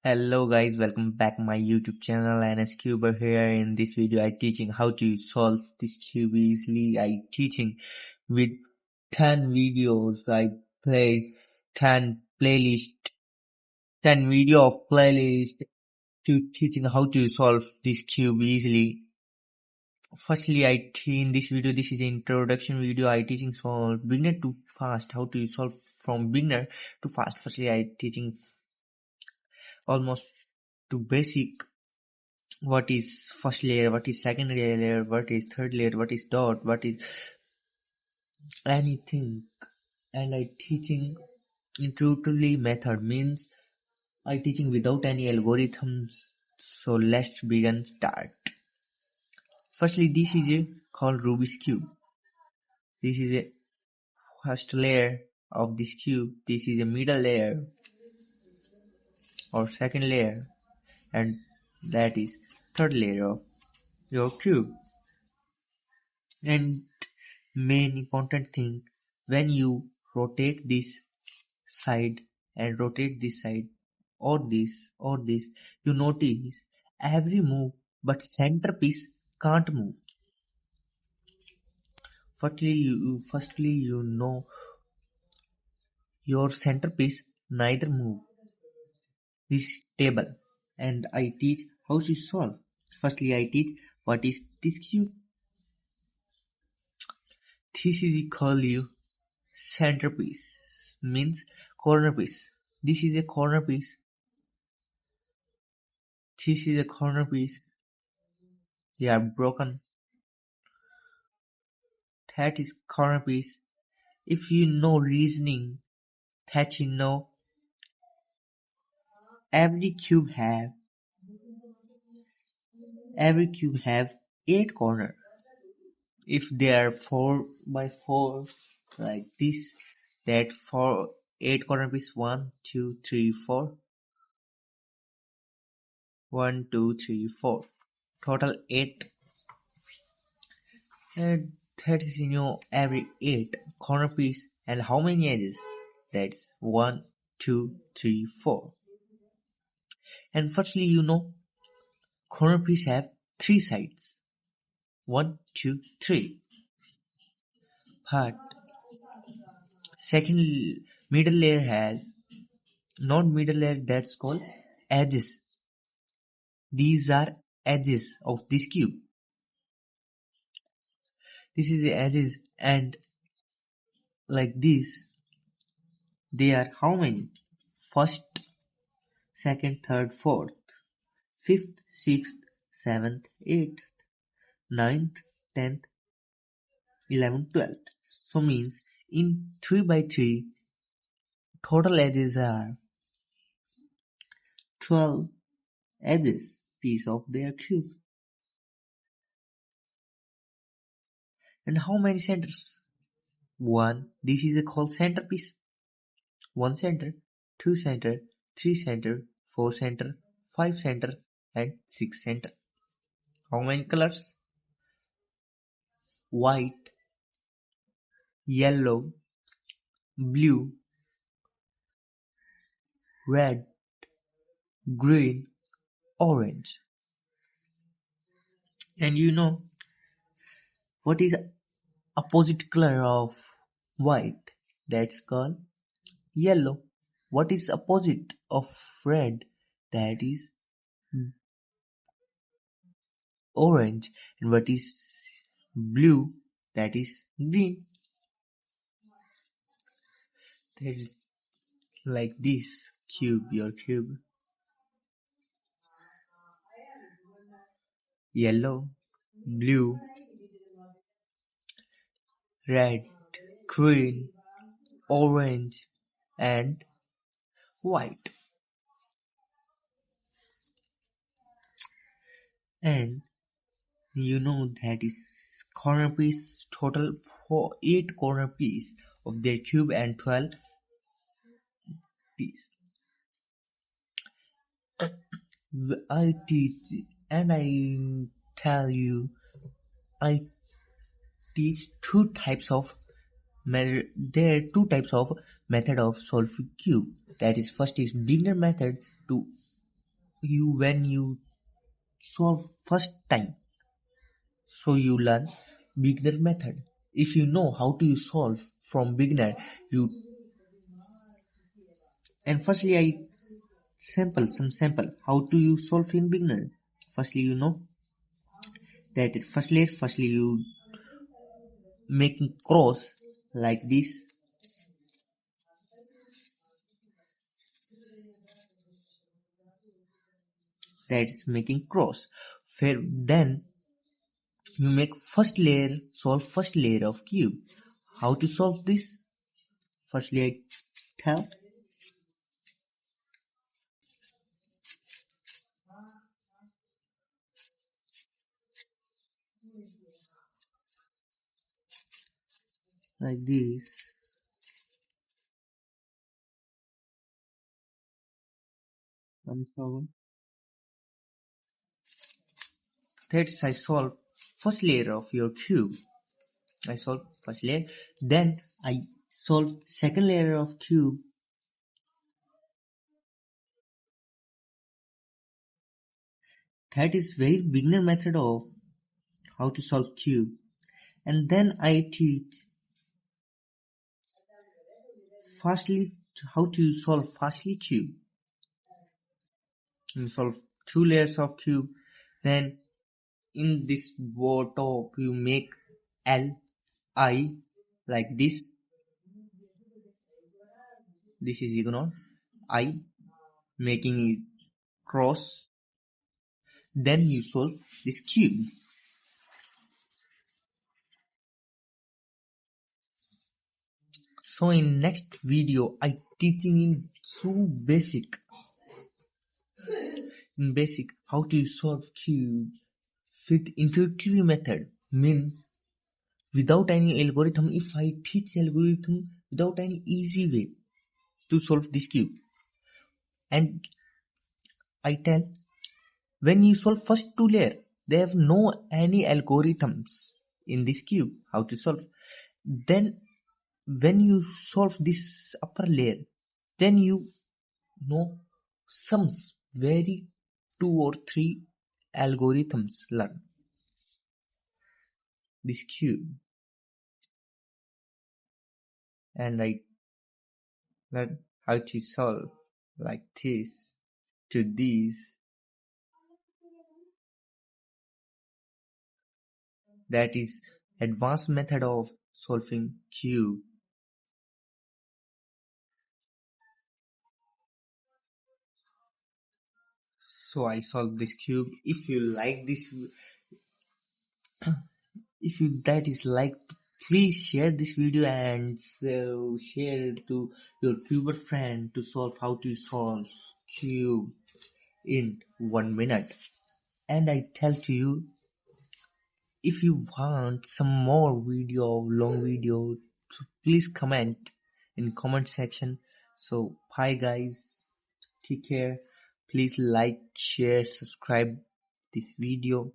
Hello guys, welcome back my YouTube channel and as Cuber here. In this video I teaching how to solve this cube easily. I teaching with 10 videos. I play 10 playlist, 10 video of playlist to teaching how to solve this cube easily. Firstly, in this video, this is an introduction video. I teaching solve beginner to fast, how to solve from beginner to fast. Firstly, I teaching almost to basic. What is first layer, what is second layer, what is third layer, what is dot, what is anything. And I teaching intuitively method means I teaching without any algorithms. So let's begin start. Firstly, this is a called Rubik's cube. This is a first layer of this cube. This is a middle layer or second layer, and that is third layer of your cube. And main important thing, when you rotate this side and rotate this side or this, you notice every move but centerpiece can't move. Firstly you know your centerpiece neither move. This is table and I teach how to solve. Firstly I teach what is this cube. This is called you centerpiece, means corner piece. This is a corner piece. This is a corner piece. They are broken. That is corner piece. If you know reasoning, that you know every cube have 8 corner. If they are 4 by 4 like this, that 8 corner piece 1, 2, 3, 4. 1, 2, 3, 4. Total 8. And that is every 8 corner piece. And how many edges? That's 1, 2, 3, 4. And firstly, corner piece have 3 sides. 1, 2, 3. But second middle layer has not middle layer, that's called edges. These are edges of this cube. This is the edges, and like this, they are how many? First, second, third, fourth, fifth, sixth, seventh, eighth, ninth, 10th, 11th, 12th. So means in 3 by 3, total edges are 12 edges piece of their cube. And how many centers? 1. This is called centerpiece. 1 center, 2 center, 3 center, 4 center, 5 center, and 6 center. How many colors? White, yellow, blue, red, green, orange. And what is opposite color of white? That's called yellow. What is opposite of red? That is orange. And what is blue? That is green. That is like this cube, your cube. Yellow, blue, red, green, orange, and white. And that is corner piece, total 8 corner piece of their cube and 12 piece. I teach and I tell you, I teach 2 types of method. There are 2 types of method of solving cube. That is, first is beginner method to you when you solve first time, so you learn beginner method. If you know how to solve from beginner, you and firstly I sample how to you solve in beginner. Firstly, you know that firstly you making cross like this, that is making cross. Then you make solve first layer of cube. How to solve this? Firstly I tell like this. I'm sorry. That's I solve first layer of your cube. I solve first layer. Then I solve second layer of cube. That is very beginner method of how to solve cube. And then I teach fastly how to solve fastly cube. You solve two layers of cube. Then in this top you make L I like this. This is ignore I making it cross. Then you solve this cube. So in next video I teaching in so basic how to solve cube with intuitive method, means without any algorithm. If I teach algorithm without any easy way to solve this cube, and I tell when you solve first two layer, they have no any algorithms in this cube how to solve. Then when you solve this upper layer, then you know some very two or three algorithms learn this cube, and I learn how to solve like this to this. That is advanced method of solving cube. So I solve this cube. If you like this, if you that is like, please share this video and share it to your cuber friend to solve how to solve cube in 1 minute. And I tell to you, if you want some more long video, please comment in comment section. So bye guys, take care. Please like, share, subscribe this video.